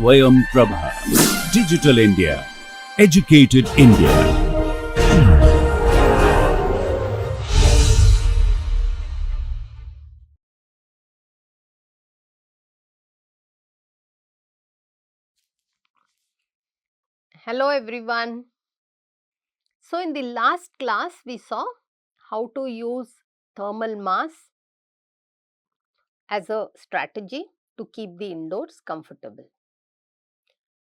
Swayam Prabha. Digital India. Educated India. Hello everyone. So in the last class we saw how to use thermal mass as a strategy to keep the indoors comfortable.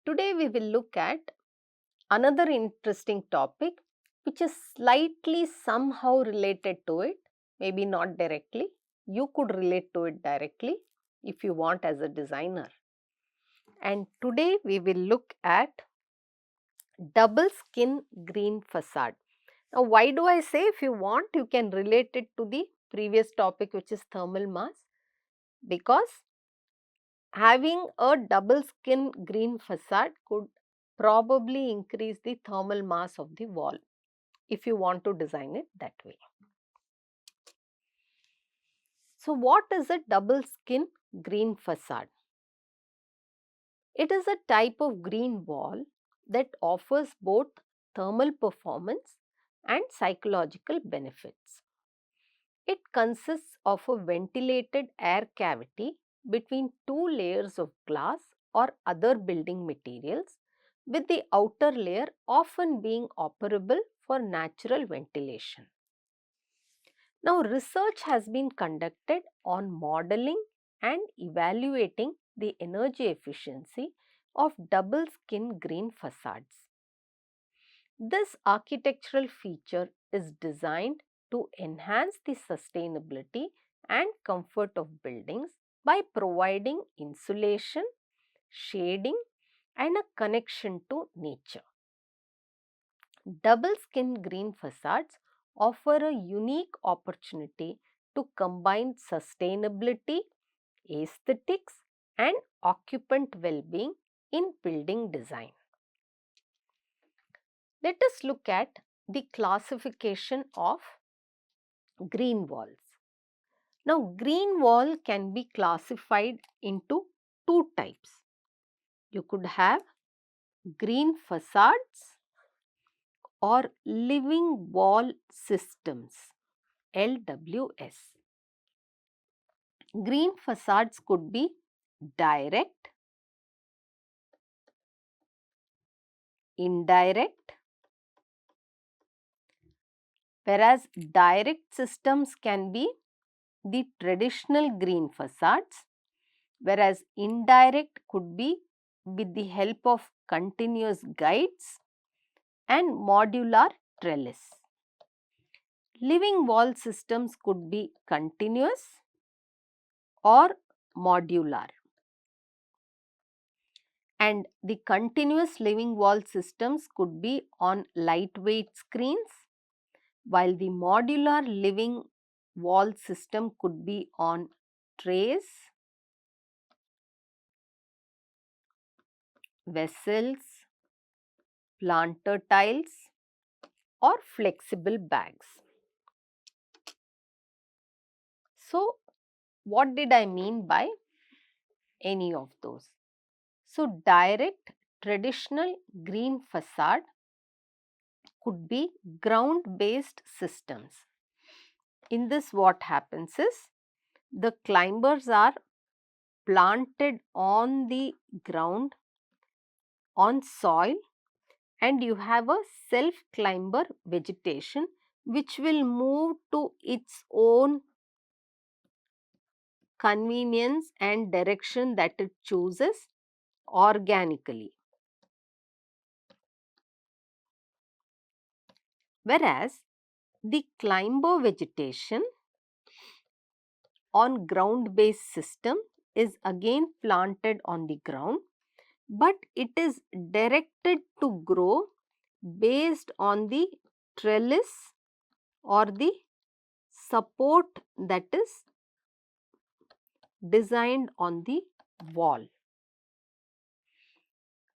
Today we will look at another interesting topic which is slightly somehow related to it, maybe not directly. You could relate to it directly if you want as a designer. And today we will look at double skin green facade. Now, why do I say if you want, you can relate it to the previous topic which is thermal mass? Because having a double skin green facade could probably increase the thermal mass of the wall if you want to design it that way. So, what is a double skin green facade? It is a type of green wall that offers both thermal performance and psychological benefits. It consists of a ventilated air cavity between two layers of glass or other building materials, with the outer layer often being operable for natural ventilation. Now, research has been conducted on modeling and evaluating the energy efficiency of double skin green facades. This architectural feature is designed to enhance the sustainability and comfort of buildings by providing insulation, shading, and a connection to nature. Double skin green facades offer a unique opportunity to combine sustainability, aesthetics, and occupant well-being in building design. Let us look at the classification of green walls. Now, green wall can be classified into two types. You could have green facades or living wall systems, LWS. Green facades could be direct, indirect, whereas direct systems can be the traditional green facades, whereas indirect could be with the help of continuous guides and modular trellis. Living wall systems could be continuous or modular, and the continuous living wall systems could be on lightweight screens, while the modular living wall system could be on trays, vessels, planter tiles, or flexible bags. So, what did I mean by any of those? So, direct traditional green facade could be ground based systems. In this, what happens is the climbers are planted on the ground on soil, and you have a self climber vegetation which will move to its own convenience and direction that it chooses organically. Whereas the climber vegetation on ground based system is again planted on the ground, but it is directed to grow based on the trellis or the support that is designed on the wall.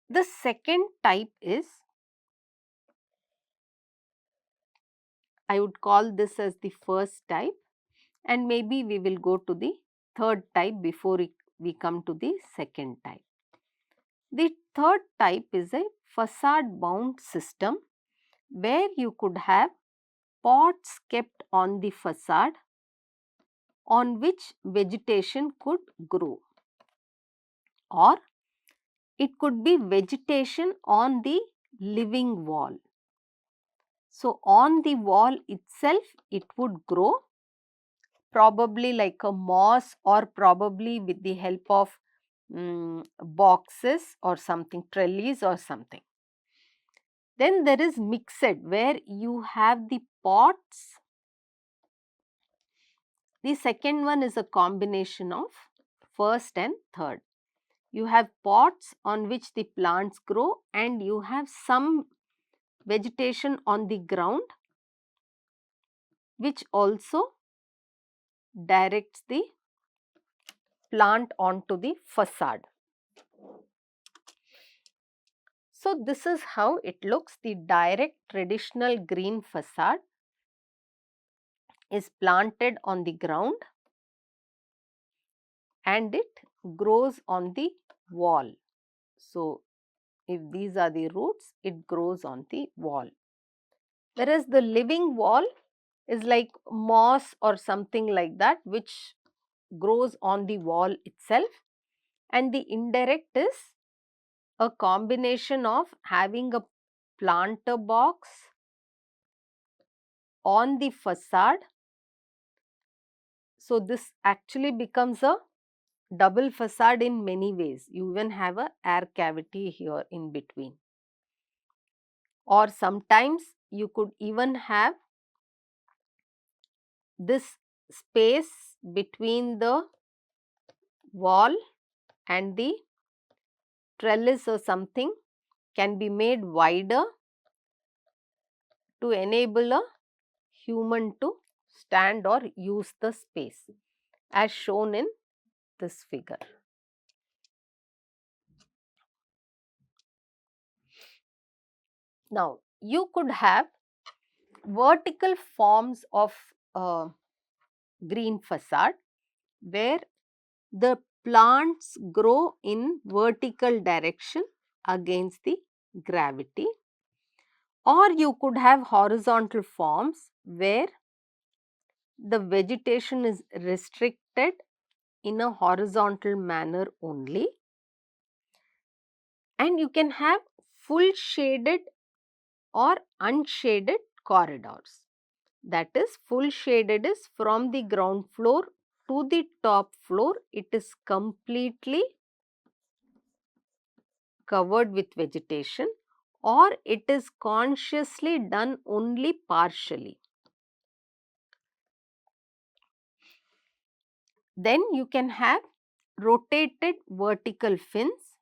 The second type is, I would call this as the first type, and maybe we will go to the third type before we come to the second type. The third type is a facade bound system where you could have pots kept on the facade on which vegetation could grow, or it could be vegetation on the living wall. So, on the wall itself it would grow, probably like a moss or probably with the help of boxes or something, trellis or something. Then there is mixed, where you have the pots. The second one is a combination of first and third. You have pots on which the plants grow and you have some vegetation on the ground which also directs the plant onto the facade. So, this is how it looks. The direct traditional green facade is planted on the ground and it grows on the wall. So, if these are the roots, it grows on the wall. Whereas the living wall is like moss or something like that, which grows on the wall itself, and the indirect is a combination of having a planter box on the facade. So, this actually becomes a double facade in many ways. You even have a air cavity here in between, or sometimes you could even have this space between the wall and the trellis or something can be made wider to enable a human to stand or use the space, as shown in this figure. Now, you could have vertical forms of green facade where the plants grow in vertical direction against the gravity, or you could have horizontal forms where the vegetation is restricted in a horizontal manner only, and you can have full shaded or unshaded corridors. That is, full shaded is from the ground floor to the top floor, it is completely covered with vegetation, or it is consciously done only partially. Then you can have rotated vertical fins.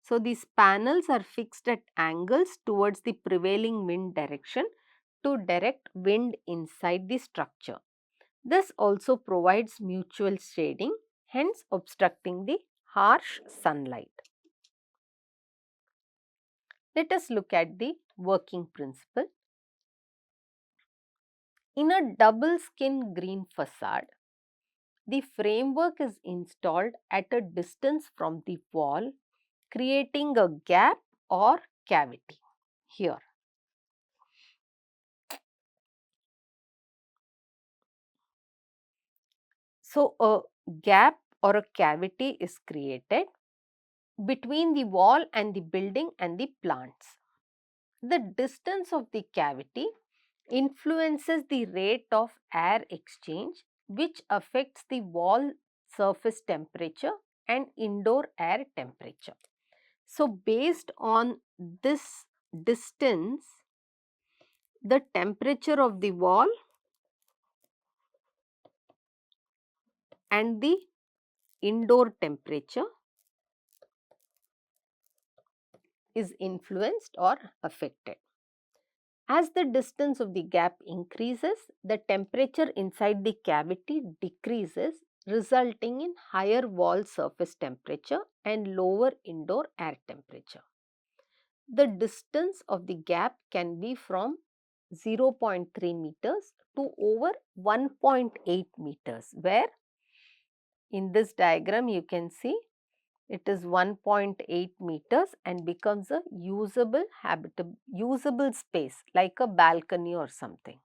So, these panels are fixed at angles towards the prevailing wind direction to direct wind inside the structure. This also provides mutual shading, hence obstructing the harsh sunlight. Let us look at the working principle. In a double skin green facade, the framework is installed at a distance from the wall, creating a gap or cavity here. So, a gap or a cavity is created between the wall and the building and the plants. The distance of the cavity influences the rate of air exchange, which affects the wall surface temperature and indoor air temperature. So, based on this distance, the temperature of the wall and the indoor temperature is influenced or affected. As the distance of the gap increases, the temperature inside the cavity decreases, resulting in higher wall surface temperature and lower indoor air temperature. The distance of the gap can be from 0.3 meters to over 1.8 meters, where in this diagram you can see It is 1.8 meters and becomes a usable space like a balcony or something.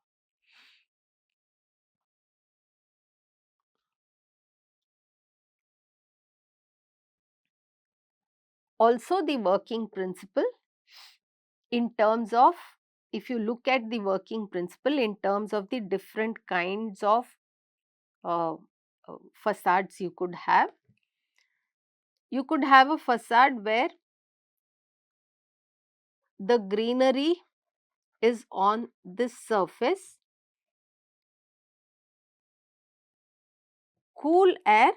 Also, the working principle in terms of, if you look at the working principle in terms of the different kinds of uh, facades you could have. You could have a facade where the greenery is on this surface, cool air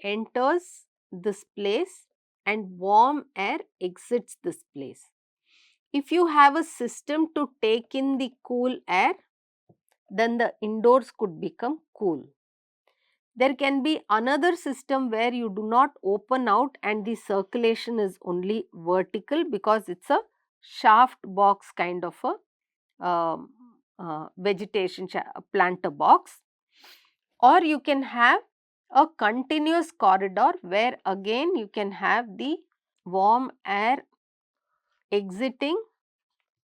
enters this place and warm air exits this place. If you have a system to take in the cool air, then the indoors could become cool. There can be another system where you do not open out and the circulation is only vertical because it's a shaft box kind of a vegetation planter box. Or you can have a continuous corridor where again you can have the warm air exiting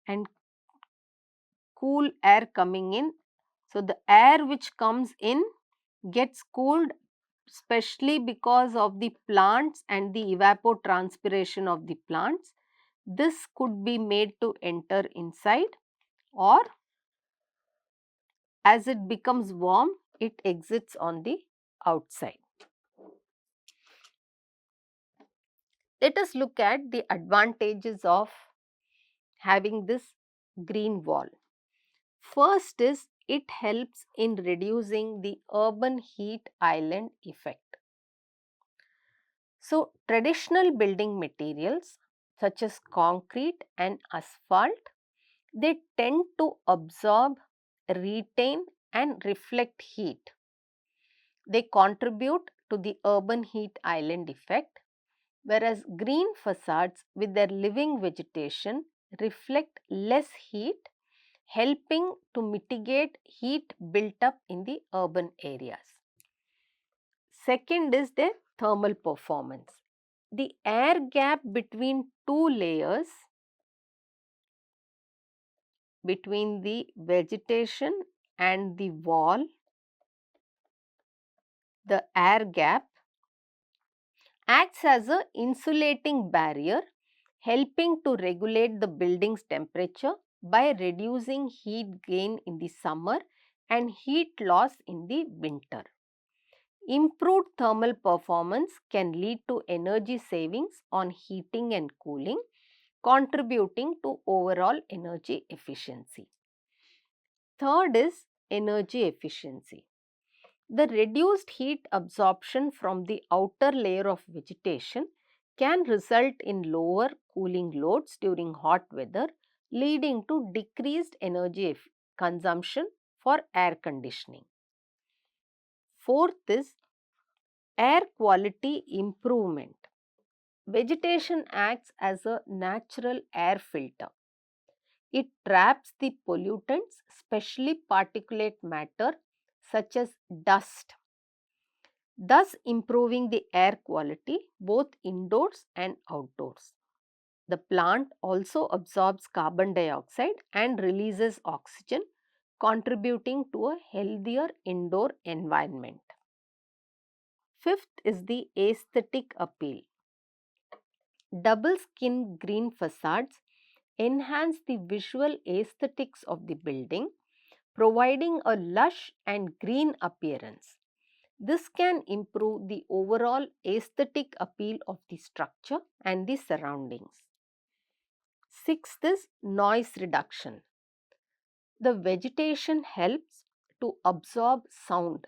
and cool air coming in. So, the air which comes in gets cooled especially because of the plants and the evapotranspiration of the plants. This could be made to enter inside, or as it becomes warm, it exits on the outside. Let us look at the advantages of having this green wall. First is it helps in reducing the urban heat island effect. So, traditional building materials such as concrete and asphalt, they tend to absorb, retain and reflect heat. They contribute to the urban heat island effect, whereas green facades with their living vegetation reflect less heat, helping to mitigate heat built up in the urban areas. Second is their thermal performance. The air gap between two layers, between the vegetation and the wall, the air gap acts as a insulating barrier, helping to regulate the building's temperature by reducing heat gain in the summer and heat loss in the winter. Improved thermal performance can lead to energy savings on heating and cooling, contributing to overall energy efficiency. Third is energy efficiency. The reduced heat absorption from the outer layer of vegetation can result in lower cooling loads during hot weather, leading to decreased energy consumption for air conditioning. Fourth is air quality improvement. Vegetation acts as a natural air filter. It traps the pollutants, especially particulate matter such as dust, thus improving the air quality both indoors and outdoors. The plant also absorbs carbon dioxide and releases oxygen, contributing to a healthier indoor environment. Fifth is the aesthetic appeal. Double skin green facades enhance the visual aesthetics of the building, providing a lush and green appearance. This can improve the overall aesthetic appeal of the structure and the surroundings. Sixth is noise reduction. The vegetation helps to absorb sound.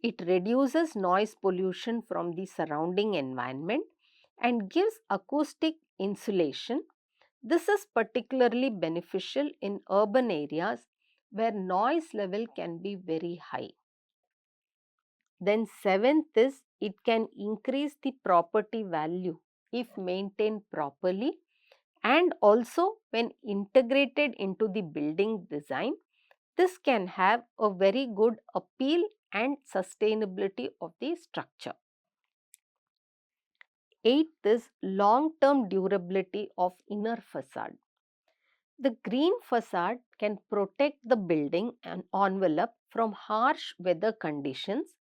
It reduces noise pollution from the surrounding environment and gives acoustic insulation. This is particularly beneficial in urban areas where noise level can be very high. Then seventh is it can increase the property value if maintained properly, and also when integrated into the building design, this can have a very good appeal and sustainability of the structure. Eighth is long-term durability of inner facade. The green facade can protect the building and envelope from harsh weather conditions,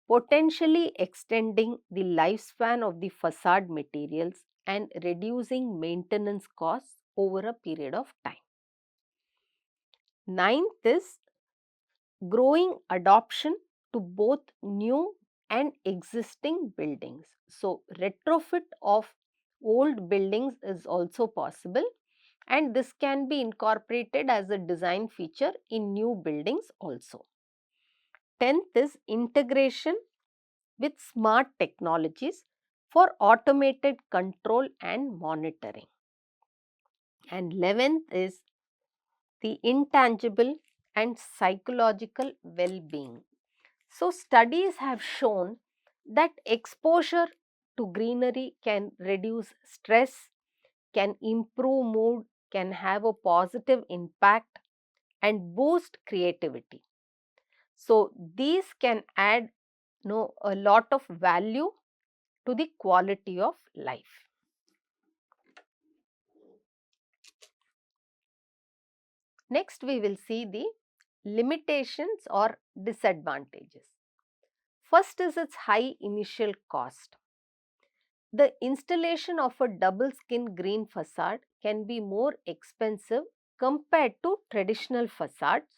potentially extending the lifespan of the facade materials and reducing maintenance costs over a period of time. Ninth is growing adoption to both new and existing buildings. So, retrofit of old buildings is also possible, and this can be incorporated as a design feature in new buildings also. 10th is integration with smart technologies for automated control and monitoring. And 11th is the intangible and psychological well-being. So, studies have shown that exposure to greenery can reduce stress, can improve mood, can have a positive impact and boost creativity. So, these can add a lot of value to the quality of life. Next, we will see the limitations or disadvantages. First is its high initial cost. The installation of a double skin green facade can be more expensive compared to traditional facades.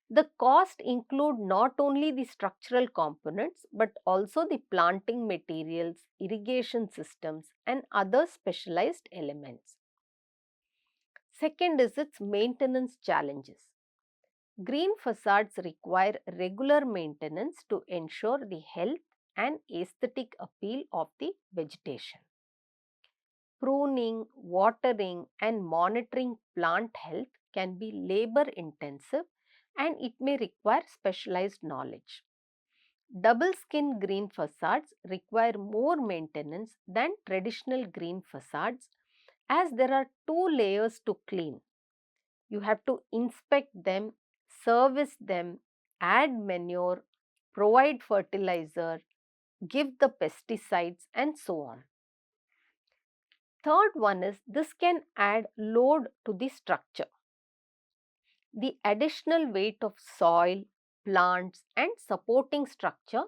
The cost include not only the structural components but also the planting materials, irrigation systems and other specialized elements. Second is its maintenance challenges. Green facades require regular maintenance to ensure the health and aesthetic appeal of the vegetation. Pruning, watering and monitoring plant health can be labor intensive and it may require specialized knowledge. Double skin green facades require more maintenance than traditional green facades as there are two layers to clean. You have to inspect them, service them, add manure, provide fertilizer, give the pesticides and so on. Third one is this can add load to the structure. The additional weight of soil, plants and supporting structure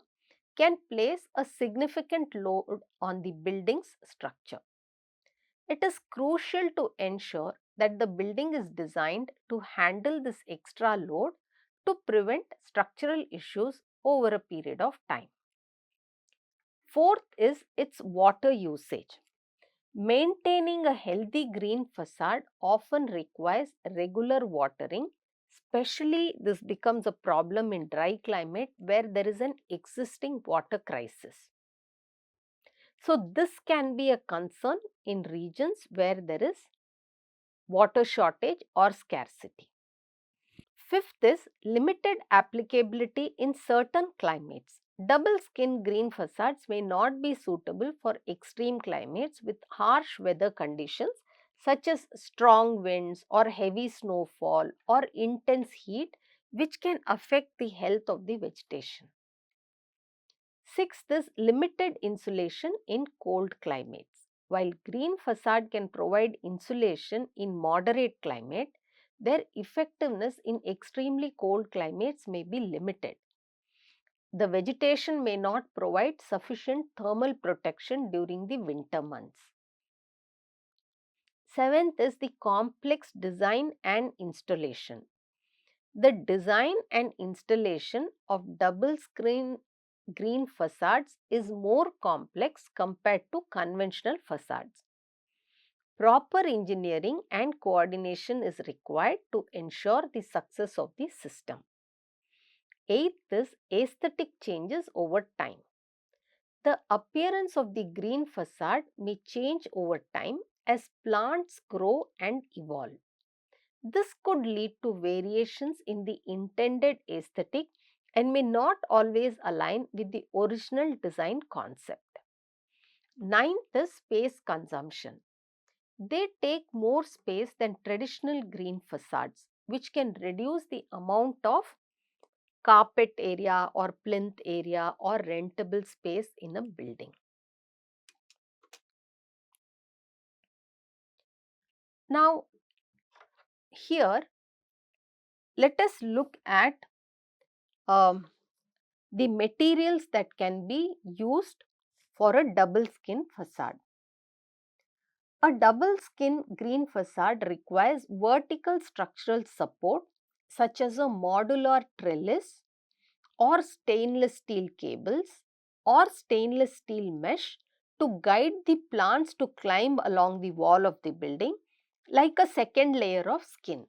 can place a significant load on the building's structure. It is crucial to ensure that the building is designed to handle this extra load to prevent structural issues over a period of time. Fourth is its water usage. Maintaining a healthy green facade often requires regular watering. Especially this becomes a problem in dry climate where there is an existing water crisis. So, this can be a concern in regions where there is water shortage or scarcity. Fifth is limited applicability in certain climates. Double skin green facades may not be suitable for extreme climates with harsh weather conditions such as strong winds or heavy snowfall or intense heat which can affect the health of the vegetation. Sixth is limited insulation in cold climates. While green facade can provide insulation in moderate climate, their effectiveness in extremely cold climates may be limited. The vegetation may not provide sufficient thermal protection during the winter months. Seventh is the complex design and installation. The design and installation of double screen green facades is more complex compared to conventional facades. Proper engineering and coordination is required to ensure the success of the system. Eighth is aesthetic changes over time. The appearance of the green facade may change over time as plants grow and evolve. This could lead to variations in the intended aesthetic and may not always align with the original design concept. Ninth is space consumption. They take more space than traditional green facades, which can reduce the amount of carpet area or plinth area or rentable space in a building. Now, here let us look at um, the materials that can be used for a double skin facade. A double skin green facade requires vertical structural support such as a modular trellis or stainless steel cables or stainless steel mesh to guide the plants to climb along the wall of the building like a second layer of skin.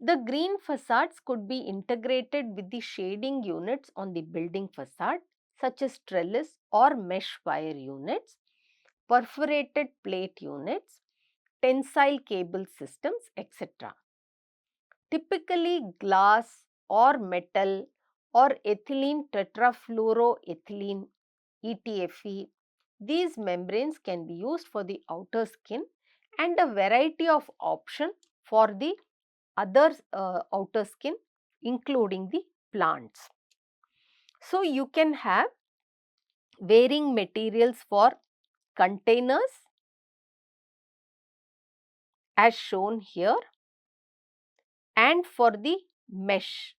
The green facades could be integrated with the shading units on the building facade such as trellis or mesh wire units, perforated plate units, tensile cable systems, etc. Typically glass or metal or ethylene tetrafluoroethylene ETFE. These membranes can be used for the outer skin and a variety of options for the other outer skin including the plants. So, you can have varying materials for containers as shown here and for the mesh.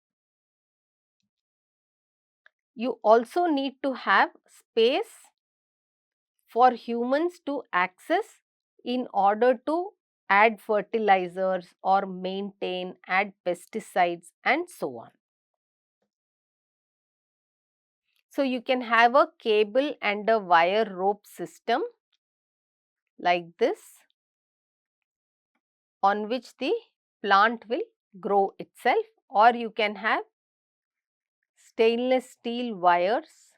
You also need to have space for humans to access in order to add fertilizers or maintain, add pesticides and so on. So, you can have a cable and a wire rope system like this on which the plant will grow itself, or you can have stainless steel wires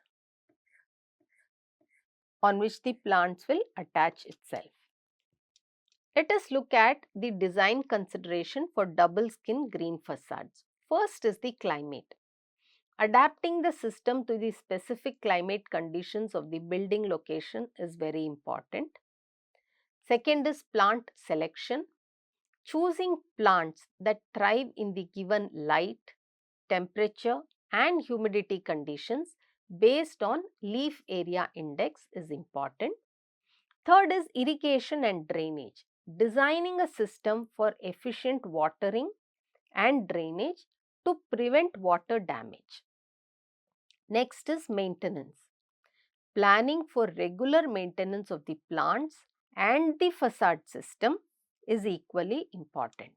on which the plants will attach itself. Let us look at the design consideration for double skin green facades. First is the climate. Adapting the system to the specific climate conditions of the building location is very important. Second is plant selection. Choosing plants that thrive in the given light, temperature and humidity conditions based on leaf area index is important. Third is irrigation and drainage. Designing a system for efficient watering and drainage to prevent water damage. Next is maintenance. Planning for regular maintenance of the plants and the facade system is equally important.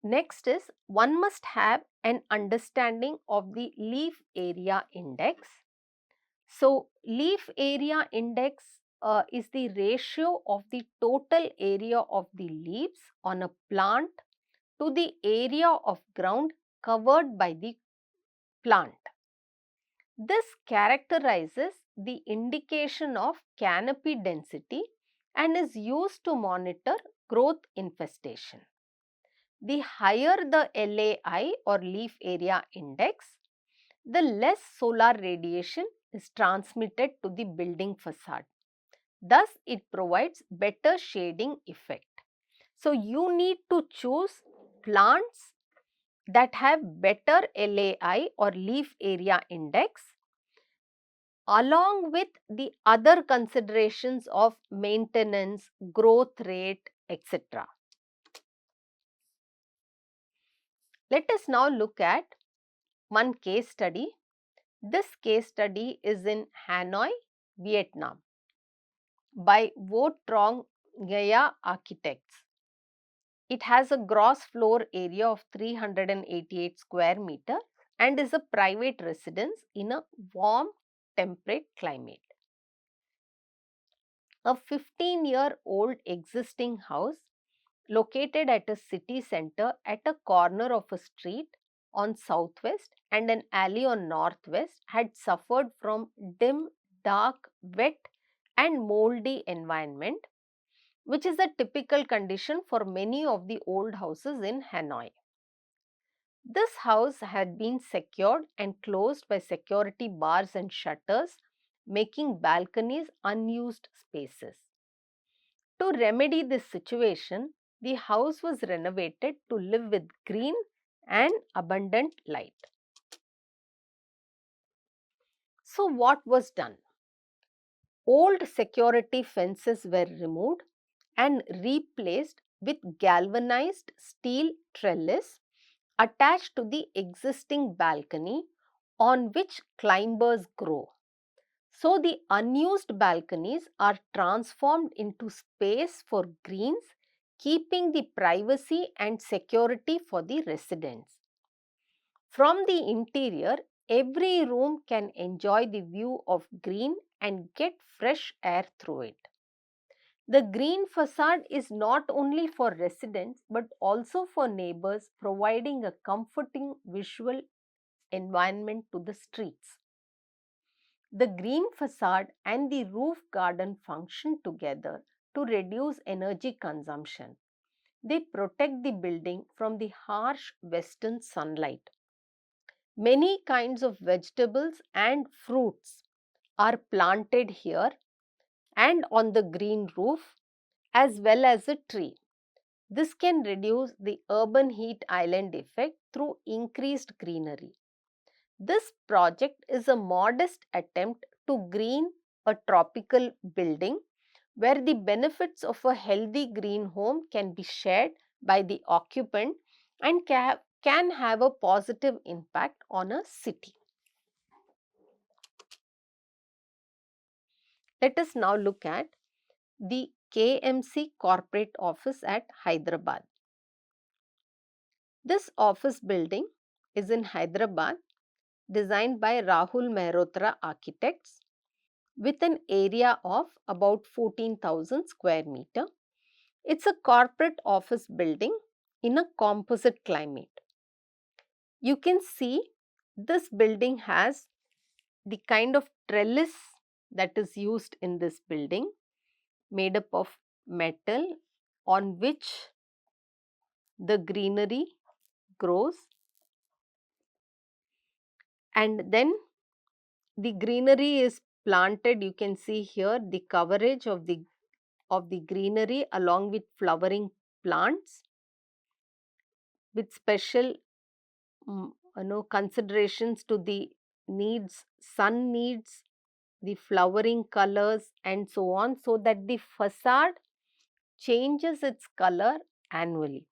Next is one must have an understanding of the leaf area index. So, leaf area index is the ratio of the total area of the leaves on a plant to the area of ground covered by the plant. This characterizes the indication of canopy density and is used to monitor growth infestation. The higher the LAI or leaf area index, the less solar radiation is transmitted to the building facade. Thus, it provides better shading effect. So, you need to choose plants that have better LAI or leaf area index along with the other considerations of maintenance, growth rate, etc. Let us now look at one case study. This case study is in Hanoi, Vietnam by Vo Trong Ngaya Architects. It has a gross floor area of 388 square meter and is a private residence in a warm temperate climate. A 15-year-old existing house located at a city center at a corner of a street on southwest and an alley on northwest had suffered from dim, dark, wet and moldy environment, which is a typical condition for many of the old houses in Hanoi. This house had been secured and closed by security bars and shutters, making balconies unused spaces. To remedy this situation, the house was renovated to live with green and abundant light. So, what was done? Old security fences were removed and replaced with galvanized steel trellis attached to the existing balcony on which climbers grow. So the unused balconies are transformed into space for greens, keeping the privacy and security for the residents. From the interior, every room can enjoy the view of green and get fresh air through it. The green facade is not only for residents but also for neighbors, providing a comforting visual environment to the streets. The green facade and the roof garden function together to reduce energy consumption. They protect the building from the harsh western sunlight. Many kinds of vegetables and fruits are planted here and on the green roof as well as a tree. This can reduce the urban heat island effect through increased greenery. This project is a modest attempt to green a tropical building where the benefits of a healthy green home can be shared by the occupant and can have a positive impact on a city. Let us now look at the KMC corporate office at Hyderabad. This office building is in Hyderabad, designed by Rahul Mehrotra Architects, with an area of about 14,000 square meter. It's a corporate office building in a composite climate. You can see this building has the kind of trellis that is used in this building, made up of metal on which the greenery grows, and then the greenery is planted. You can see here the coverage of the greenery along with flowering plants with special considerations to the needs, sun needs, the flowering colors and so on, so that the facade changes its color annually.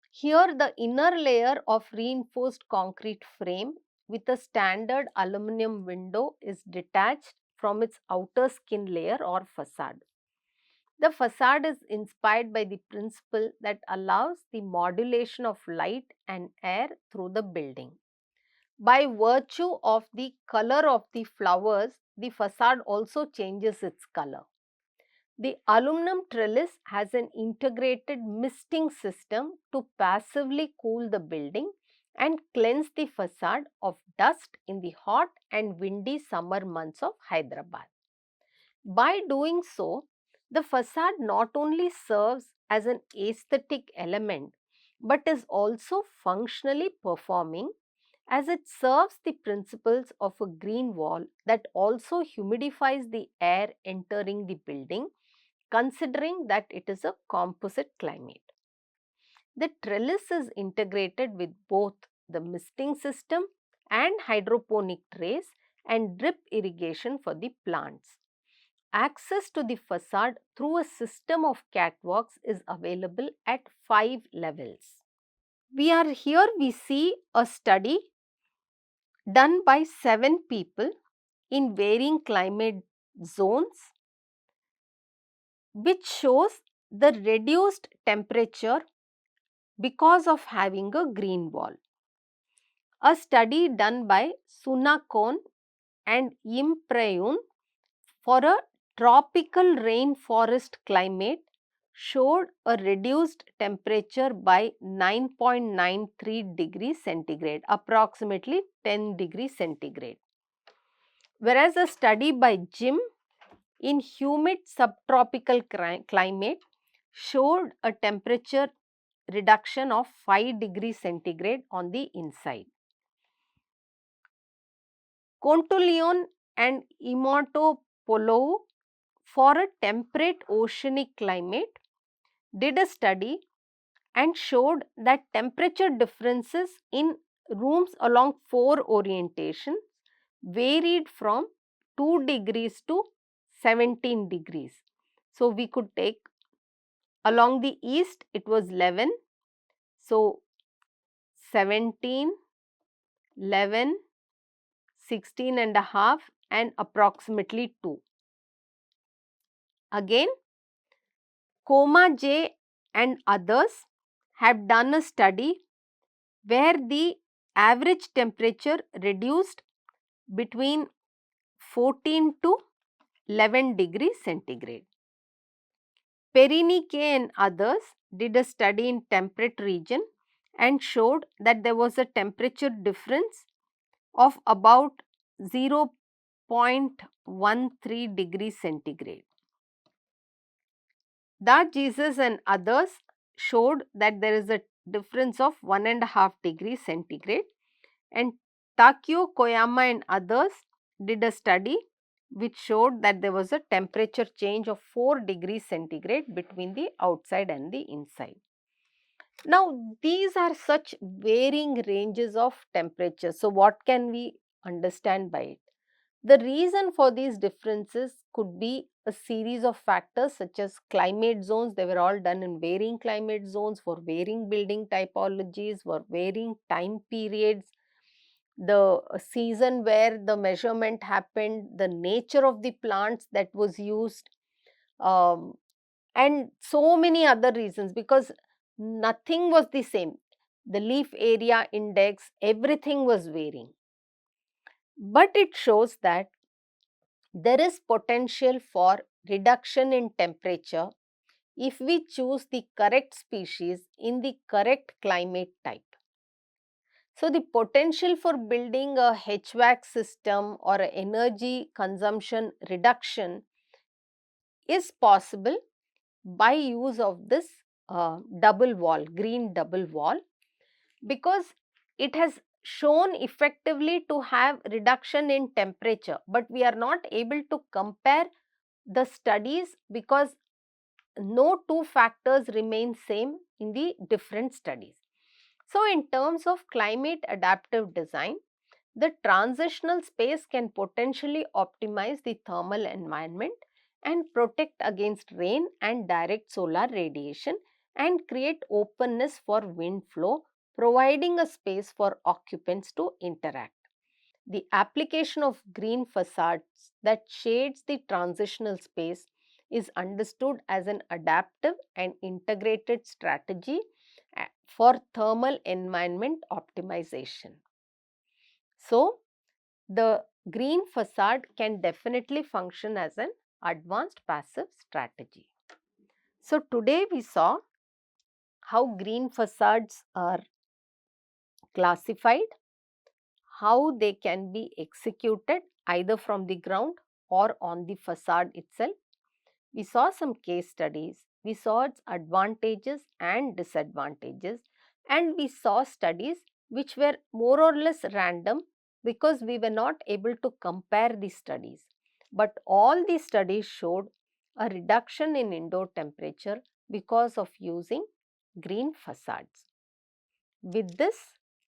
Here the inner layer of reinforced concrete frame with a standard aluminum window is detached from its outer skin layer or facade. The facade is inspired by the principle that allows the modulation of light and air through the building. By virtue of the color of the flowers, the facade also changes its color. The aluminum trellis has an integrated misting system to passively cool the building and cleanse the facade of dust in the hot and windy summer months of Hyderabad. By doing so, the facade not only serves as an aesthetic element but is also functionally performing, as it serves the principles of a green wall that also humidifies the air entering the building, considering that it is a composite climate. The trellis is integrated with both the misting system and hydroponic trays and drip irrigation for the plants. Access to the facade through a system of catwalks is available at 5 levels. We see a study done by 7 people in varying climate zones, which shows the reduced temperature because of having a green wall. A study done by Sunakon and Imprayun for a tropical rainforest climate showed a reduced temperature by 9.93 degrees centigrade, approximately 10 degrees centigrade. Whereas a study by Jim in humid subtropical climate showed a temperature reduction of 5 degrees centigrade on the inside. Contulion and Imotopolou for a temperate oceanic climate did a study and showed that temperature differences in rooms along 4 orientations varied from 2 degrees to 17 degrees. So, we could take along the east it was 11. So, 17, 11, 16 and a half and approximately 2. Again, Coma J and others have done a study where the average temperature reduced between 14 to 11 degrees centigrade. Perini K and others did a study in temperate region and showed that there was a temperature difference of about 0.13 degrees centigrade. Da Jesus and others showed that there is a difference of 1.5 degrees centigrade, and Takio Koyama and others did a study which showed that there was a temperature change of 4 degrees centigrade between the outside and the inside. Now, these are such varying ranges of temperature. So, what can we understand by it? The reason for these differences could be a series of factors such as climate zones. They were all done in varying climate zones for varying building typologies, for varying time periods, the season where the measurement happened, the nature of the plants that was used, um, and so many other reasons, because nothing was the same. The leaf area index, everything was varying. But it shows that there is potential for reduction in temperature if we choose the correct species in the correct climate type. So, the potential for building a HVAC system or a energy consumption reduction is possible by use of this double wall, green double wall, because it has shown effectively to have reduction in temperature, but we are not able to compare the studies because no two factors remain same in the different studies. So, in terms of climate adaptive design, the transitional space can potentially optimize the thermal environment and protect against rain and direct solar radiation and create openness for wind flow, providing a space for occupants to interact. The application of green facades that shades the transitional space is understood as an adaptive and integrated strategy for thermal environment optimization. So, the green facade can definitely function as an advanced passive strategy. So, today we saw how green facades are classified, how they can be executed either from the ground or on the facade itself. We saw some case studies, we saw its advantages and disadvantages, and we saw studies which were more or less random because we were not able to compare the studies. But all the studies showed a reduction in indoor temperature because of using green facades. With this,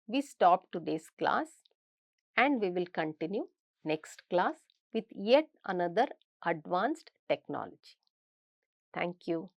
we stop today's class and we will continue next class with yet another advanced technology. Thank you.